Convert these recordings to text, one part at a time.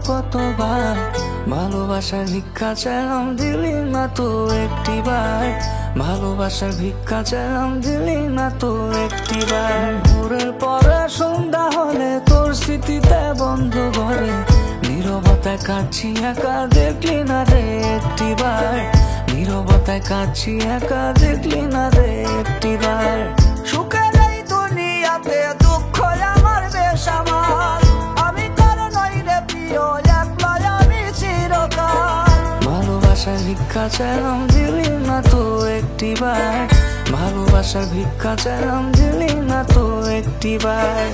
কতবার, ভালোবাসার ভিক্ষা চাইলাম দিলি না তো একটিবার, ভালোবাসার ভিক্ষা চাইলাম দিলি না তো একটিবার। ভোরের পরে সন্ধ্যা হলে তোর স্মৃতিতে বন্ধ ঘরে, নীরবতায় কাঁদছি একা দেখলি না রে একটিবার, নীরবতায় কাঁদছি একা দেখলি না রে একটিবার। সুখের এই দুনিয়াতে দুঃখ আমার বেসামাল, আমি তোর নই রে প্রিয় একলা আমি চিরকাল। ভালোবাসার ভিক্ষা চাইলাম দিলি না তো একটিবার, ভালোবাসার ভিক্ষা চাইলাম দিলি না তো একটিবার।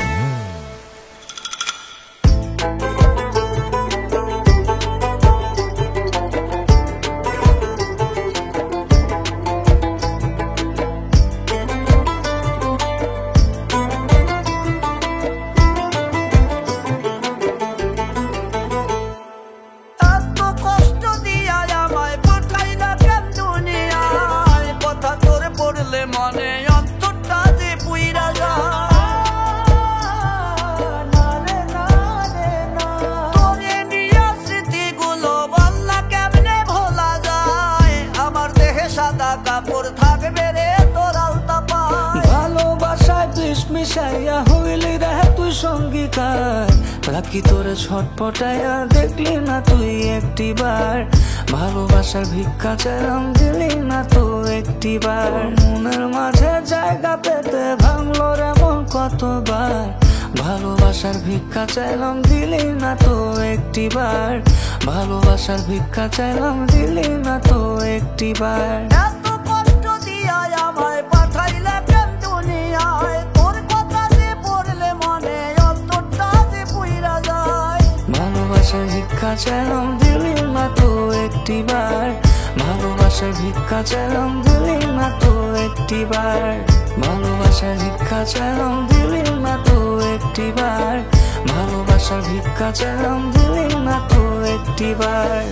মনে অন্তরটা যে পুইরা যায়, তোরে নিয়ে স্মৃতিগুলো বললা কেমনে ভোলা যায়, আমার দেহে সাদা কাপড় থাকবে রে তোর আলতা পায়। ভালোবাসায় বিষ মিশাইয়া হইলি রে তুই সঙ্গীকার, রাখি তোরে ছটপটাইয়া দেখলি না তুই একটিবার, ভালোবাসার ভিক্ষা চাইলাম দিলি না তো একটিবার। মনের মাঝে জায়গা পেতে ভাঙলো রে মন কতবার, ভালোবাসার ভিক্ষা চাইলাম দিলি না তো একটিবার, ভালোবাসার ভিক্ষা চাইলাম দিলি না তো একটিবার। এত কষ্ট দিয়া আমায় পাঠাইলে কেন দুনিয়ায়, তোর কথা যে পড়লে মনে অন্তরটা যে পুইরা যায়। ভালোবাসার ভিক্ষা চাইলাম দিলি না তো একটিবার, ভালোবাসার ভিক্ষা চাইলাম দিলি না তো একটিবার, ভালোবাসার ভিক্ষা চাইলাম দিলি না তো একটিবার, ভালোবাসার ভিক্ষা চাইলাম দিলি না তো একটিবার।